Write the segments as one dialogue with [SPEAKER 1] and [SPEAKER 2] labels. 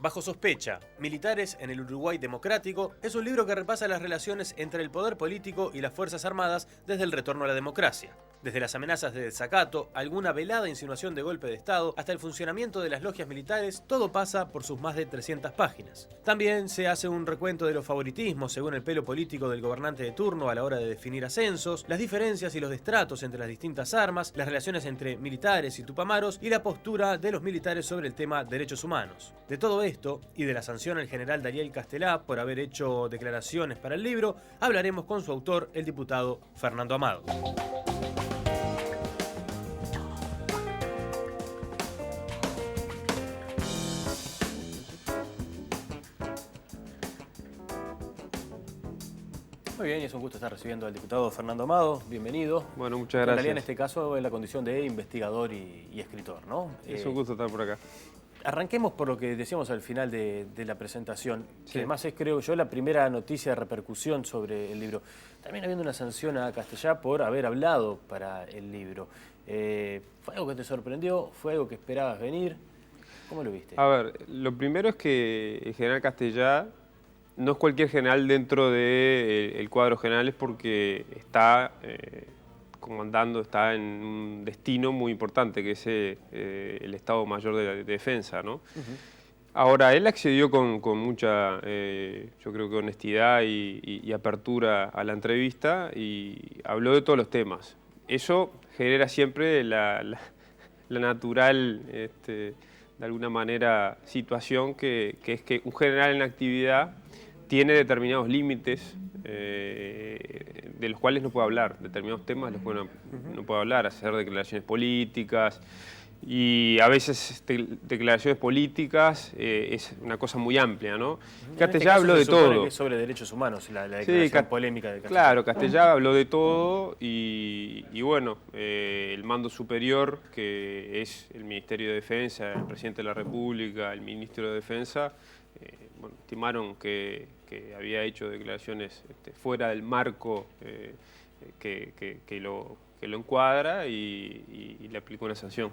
[SPEAKER 1] Bajo sospecha, militares en el Uruguay democrático, es un libro que repasa las relaciones entre el poder político y las Fuerzas Armadas desde el retorno a la democracia. Desde las amenazas de desacato, alguna velada insinuación de golpe de Estado, hasta el funcionamiento de las logias militares, todo pasa por sus más de 300 páginas. También se hace un recuento de los favoritismos según el pelo político del gobernante de turno a la hora de definir ascensos, las diferencias y los destratos entre las distintas armas, las relaciones entre militares y tupamaros y la postura de los militares sobre el tema derechos humanos. De todo esto, y de la sanción al general Dariel Castelá por haber hecho declaraciones para el libro, hablaremos con su autor, el diputado Fernando Amado. Muy bien, y es un gusto estar recibiendo al diputado Fernando Amado. Bienvenido.
[SPEAKER 2] Bueno, muchas gracias.
[SPEAKER 1] En realidad, en este caso, en la condición de investigador y escritor, ¿no?
[SPEAKER 2] Es un gusto estar por acá.
[SPEAKER 1] Arranquemos por lo que decíamos al final de la presentación,
[SPEAKER 2] Sí.
[SPEAKER 1] que además es, creo yo, la primera noticia de repercusión sobre el libro. También habiendo una sanción a Castelá por haber hablado para el libro. ¿Fue algo que te sorprendió? ¿Fue algo que esperabas venir? ¿Cómo lo viste?
[SPEAKER 2] A ver, lo primero es que el general Castelá no es cualquier general dentro del cuadro general, es porque está comandando, está en un destino muy importante, que es el Estado Mayor de Defensa, ¿no? Ahora, él accedió con mucha, yo creo que honestidad y apertura a la entrevista y habló de todos los temas. Eso genera siempre la natural, de alguna manera, situación que es que un general en actividad tiene determinados límites de los cuales no puede hablar, determinados temas de los cuales no puede hablar, hacer declaraciones políticas. Y a veces declaraciones políticas es una cosa muy amplia, ¿no? Castelá habló de todo.
[SPEAKER 1] Que es sobre derechos humanos, la declaración polémica de Castelá.
[SPEAKER 2] Claro, Castelá habló de todo y bueno, el mando superior, que es el Ministerio de Defensa, el Presidente de la República, el Ministro de Defensa, bueno, estimaron que había hecho declaraciones fuera del marco que lo encuadra y le aplicó una sanción.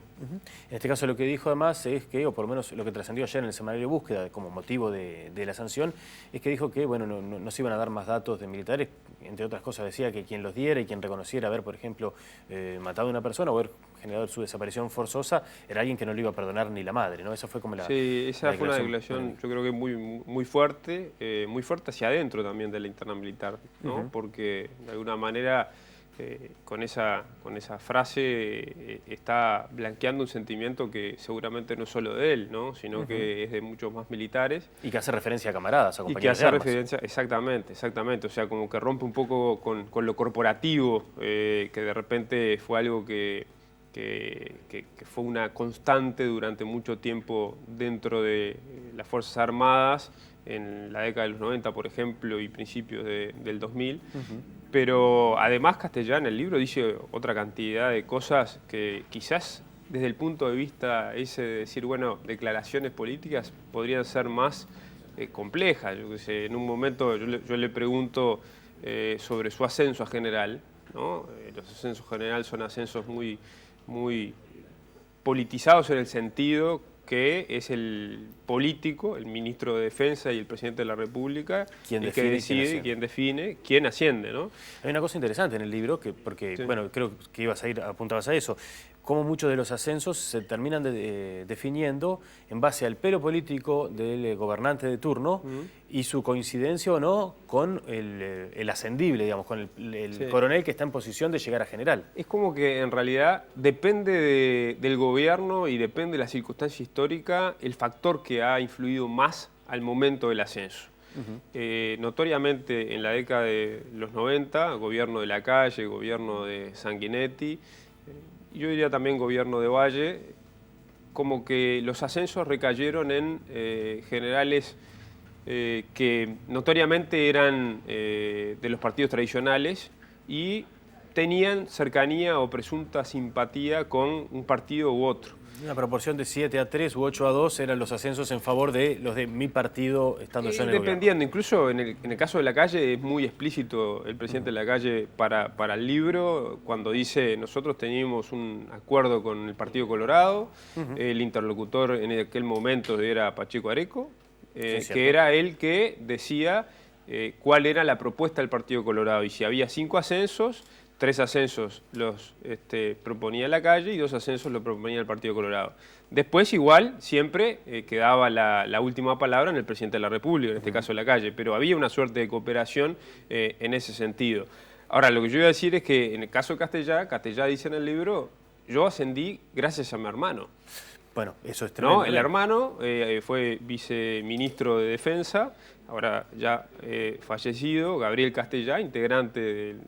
[SPEAKER 1] En este caso lo que dijo además es que, o por lo menos lo que trascendió ayer en el semanario de búsqueda como motivo de la sanción, es que dijo que bueno, no se iban a dar más datos de militares, entre otras cosas decía que quien los diera y quien reconociera haber, por ejemplo, matado a una persona o haber generado su desaparición forzosa, era alguien que no le iba a perdonar ni la madre, ¿no? Esa fue como la...
[SPEAKER 2] Sí, esa fue una declaración, yo creo que muy fuerte hacia adentro también de la interna militar, ¿no? Porque de alguna manera con esa frase está blanqueando un sentimiento que seguramente no es solo de él, ¿no? Sino que es de muchos más militares.
[SPEAKER 1] Y que hace referencia a camaradas, a compañeros.
[SPEAKER 2] Y que hace referencia, exactamente, o sea, como que rompe un poco con lo corporativo, que de repente fue algo que fue una constante durante mucho tiempo dentro de las Fuerzas Armadas, en la década de los 90, por ejemplo, y principios del 2000. Pero además Castelá en el libro dice otra cantidad de cosas que quizás desde el punto de vista ese de decir, bueno, declaraciones políticas podrían ser más complejas. Yo qué sé, en un momento yo le pregunto sobre su ascenso a general, ¿no? Los ascensos general son ascensos muy politizados en el sentido que es el político, el ministro de Defensa y el presidente de la República, el que decide, quien define, quién asciende, ¿no?
[SPEAKER 1] Hay una cosa interesante en el libro, porque bueno, creo que apuntabas a eso, cómo muchos de los ascensos se terminan definiendo en base al pelo político del gobernante de turno y su coincidencia o no con el ascendible, digamos, con el coronel que está en posición de llegar a general.
[SPEAKER 2] Es como que en realidad depende del gobierno y depende de la circunstancia histórica el factor que ha influido más al momento del ascenso. Notoriamente en la década de los 90, gobierno de Lacalle, gobierno de Sanguinetti, yo diría también gobierno de Valle, como que los ascensos recayeron en generales que notoriamente eran de los partidos tradicionales y tenían cercanía o presunta simpatía con un partido u otro.
[SPEAKER 1] Una proporción de 7-3 u 8-2 eran los ascensos en favor de los de mi partido estando yo en el gobierno.
[SPEAKER 2] Dependiendo, incluso en el caso de Lacalle es muy explícito el presidente de Lacalle para el libro cuando dice nosotros teníamos un acuerdo con el Partido Colorado, el interlocutor en aquel momento era Pacheco Areco, que era el que decía cuál era la propuesta del Partido Colorado y si había 5 ascensos, 3 ascensos los proponía Lacalle y 2 ascensos los proponía el Partido Colorado. Después igual siempre quedaba la última palabra en el presidente de la República, en este caso Lacalle, pero había una suerte de cooperación en ese sentido. Ahora, lo que yo iba a decir es que en el caso de Castellá dice en el libro, yo ascendí gracias a mi hermano.
[SPEAKER 1] Bueno, eso es tremendo.
[SPEAKER 2] ¿No? El hermano fue viceministro de Defensa, ahora ya fallecido, Gabriel Castellá, integrante del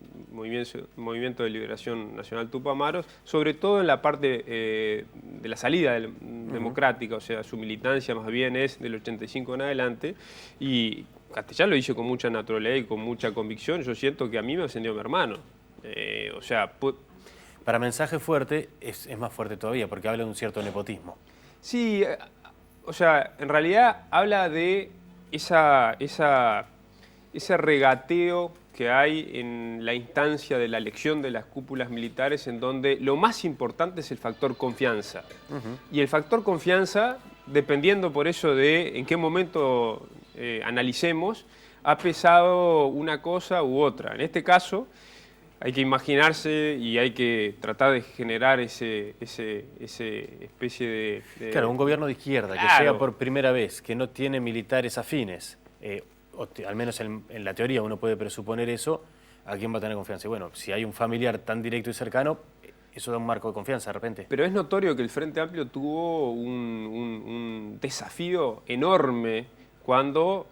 [SPEAKER 2] Movimiento de Liberación Nacional Tupamaros, sobre todo en la parte de la salida democrática, o sea, su militancia más bien es del 85 en adelante, y Castellá lo hizo con mucha naturalidad y con mucha convicción. Yo siento que a mí me ascendió mi hermano. O sea...
[SPEAKER 1] Para mensaje fuerte es más fuerte todavía, porque habla de un cierto nepotismo.
[SPEAKER 2] Sí, o sea, en realidad habla de ese regateo que hay en la instancia de la elección de las cúpulas militares, en donde lo más importante es el factor confianza. Y el factor confianza, dependiendo por eso de en qué momento analicemos, ha pesado una cosa u otra. En este caso, hay que imaginarse y hay que tratar de generar ese especie de...
[SPEAKER 1] Claro, un gobierno de izquierda que llega por primera vez, que no tiene militares afines, al menos en la teoría uno puede presuponer eso, ¿a quién va a tener confianza? Y bueno, si hay un familiar tan directo y cercano, eso da un marco de confianza de repente.
[SPEAKER 2] Pero es notorio que el Frente Amplio tuvo un desafío enorme cuando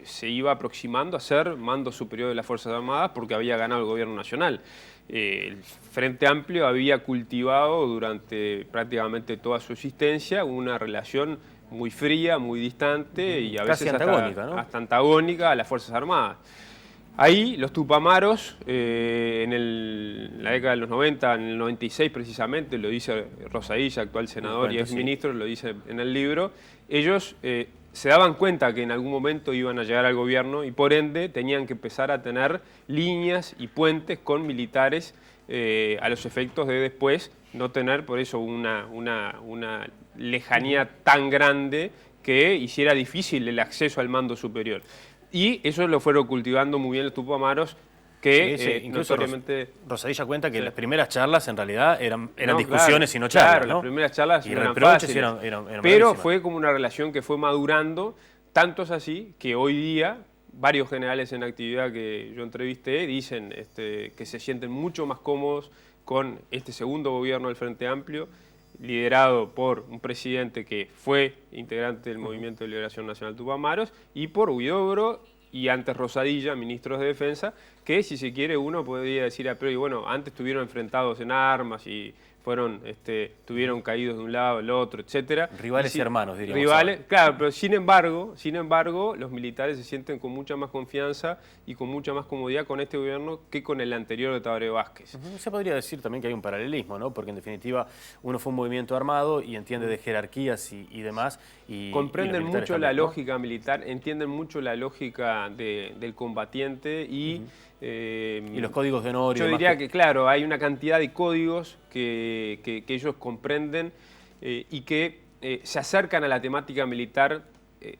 [SPEAKER 2] se iba aproximando a ser mando superior de las Fuerzas Armadas porque había ganado el gobierno nacional. El Frente Amplio había cultivado durante prácticamente toda su existencia una relación muy fría, muy distante y a veces
[SPEAKER 1] antagónica, ¿no?
[SPEAKER 2] hasta antagónica a las Fuerzas Armadas. Ahí los Tupamaros, en la década de los 90, en el 96 precisamente, lo dice Rosadilla, actual senador y exministro, lo dice en el libro, ellos se daban cuenta que en algún momento iban a llegar al gobierno y por ende tenían que empezar a tener líneas y puentes con militares a los efectos de después no tener por eso una lejanía tan grande que hiciera difícil el acceso al mando superior. Y eso lo fueron cultivando muy bien los Tupamaros, que
[SPEAKER 1] incluso
[SPEAKER 2] notoriamente...
[SPEAKER 1] Rosadilla cuenta que las primeras charlas en realidad eran discusiones y no charlas,
[SPEAKER 2] claro,
[SPEAKER 1] ¿no?
[SPEAKER 2] Las primeras charlas
[SPEAKER 1] y
[SPEAKER 2] eran
[SPEAKER 1] reproches
[SPEAKER 2] fáciles,
[SPEAKER 1] eran
[SPEAKER 2] pero fue como una relación que fue madurando, tanto es así que hoy día varios generales en actividad que yo entrevisté dicen que se sienten mucho más cómodos con este segundo gobierno del Frente Amplio, liderado por un presidente que fue integrante del Movimiento de Liberación Nacional Tupamaros y por Huidobro y antes Rosadilla, ministros de Defensa, que si se quiere uno podría decir a priori, bueno, antes estuvieron enfrentados en armas y estuvieron caídos de un lado, del otro, etcétera.
[SPEAKER 1] Rivales y hermanos, diríamos.
[SPEAKER 2] Rivales, claro, pero sin embargo, los militares se sienten con mucha más confianza y con mucha más comodidad con este gobierno que con el anterior de Tabaré Vázquez.
[SPEAKER 1] Se podría decir también que hay un paralelismo, ¿no? Porque en definitiva uno fue un movimiento armado y entiende de jerarquías y demás.
[SPEAKER 2] Comprenden mucho la lógica militar, entienden mucho la lógica del combatiente y
[SPEAKER 1] los códigos de honor y demás.
[SPEAKER 2] Yo diría que, claro, hay una cantidad de códigos que ellos comprenden y que se acercan a la temática militar,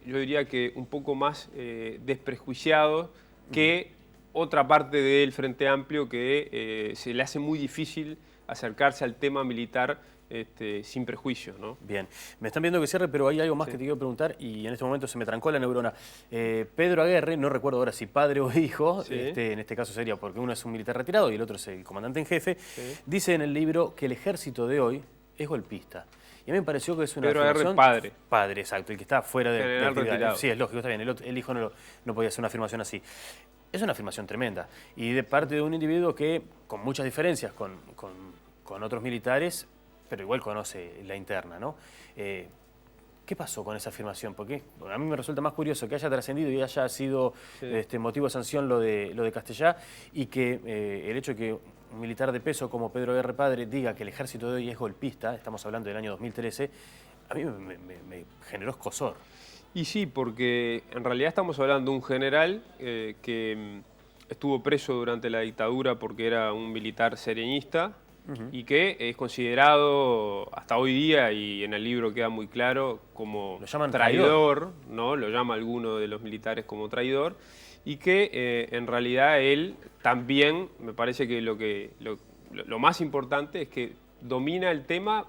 [SPEAKER 2] yo diría que un poco más desprejuiciados que otra parte del Frente Amplio que se le hace muy difícil acercarse al tema militar sin prejuicios, ¿no?
[SPEAKER 1] Bien, me están viendo que cierre, pero hay algo más que te quiero preguntar y en este momento se me trancó la neurona. Pedro Aguerre, no recuerdo ahora si padre o hijo, en este caso sería porque uno es un militar retirado y el otro es el comandante en jefe, dice en el libro que el ejército de hoy es golpista. Y a mí me pareció que es una
[SPEAKER 2] Pedro
[SPEAKER 1] afirmación...
[SPEAKER 2] Aguerre, padre.
[SPEAKER 1] Padre, exacto, el que está fuera de
[SPEAKER 2] retirado.
[SPEAKER 1] Sí, es lógico, está bien, el hijo no podía hacer una afirmación así. Es una afirmación tremenda y de parte de un individuo que, con muchas diferencias con otros militares, pero igual conoce la interna, ¿no? ¿Qué pasó con esa afirmación? Porque a mí me resulta más curioso que haya trascendido y haya sido motivo de sanción lo de Castellá, y que el hecho de que un militar de peso como Pedro Aguirre Padre diga que el ejército de hoy es golpista, estamos hablando del año 2013, a mí me generó escozor.
[SPEAKER 2] Y sí, porque en realidad estamos hablando de un general que estuvo preso durante la dictadura porque era un militar serenista, y que es considerado hasta hoy día, y en el libro queda muy claro, como
[SPEAKER 1] lo llaman
[SPEAKER 2] traidor, ¿no? Lo llama alguno de los militares como traidor, y que en realidad él también, me parece que lo más importante es que domina el tema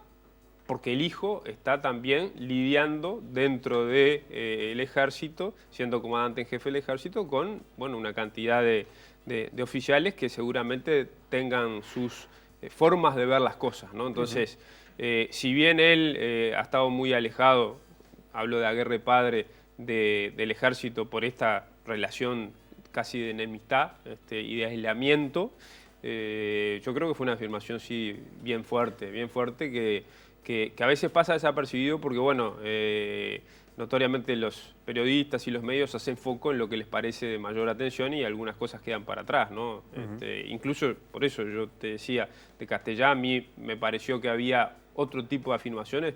[SPEAKER 2] porque el hijo está también lidiando dentro del ejército, siendo comandante en jefe del ejército, con una cantidad de oficiales que seguramente tengan sus formas de ver las cosas, ¿no? Entonces, si bien él ha estado muy alejado, hablo de Aguirre Padre, del ejército por esta relación casi de enemistad y de aislamiento, yo creo que fue una afirmación sí bien fuerte que a veces pasa desapercibido porque, notoriamente los periodistas y los medios hacen foco en lo que les parece de mayor atención y algunas cosas quedan para atrás, ¿no? Incluso, por eso yo te decía, de Castellá a mí me pareció que había otro tipo de afirmaciones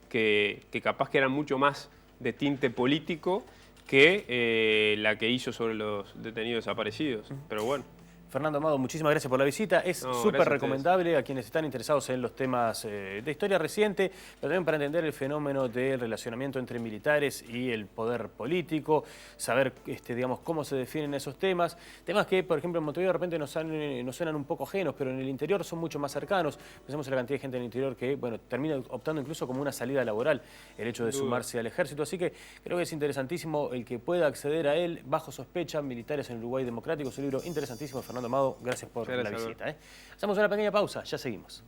[SPEAKER 2] que capaz que eran mucho más de tinte político que la que hizo sobre los detenidos desaparecidos, pero bueno.
[SPEAKER 1] Fernando Amado, muchísimas gracias por la visita. Es súper recomendable a quienes están interesados en los temas de historia reciente, pero también para entender el fenómeno del relacionamiento entre militares y el poder político, saber digamos, cómo se definen esos temas. Temas que, por ejemplo, en Montevideo de repente nos suenan un poco ajenos, pero en el interior son mucho más cercanos. Pensemos en la cantidad de gente en el interior que termina optando incluso como una salida laboral el hecho de sumarse al ejército. Así que creo que es interesantísimo el que pueda acceder a él bajo sospecha, Militares en Uruguay Democrático. Es un libro interesantísimo, Fernando Amado, gracias por la visita. Hacemos una pequeña pausa, ya seguimos.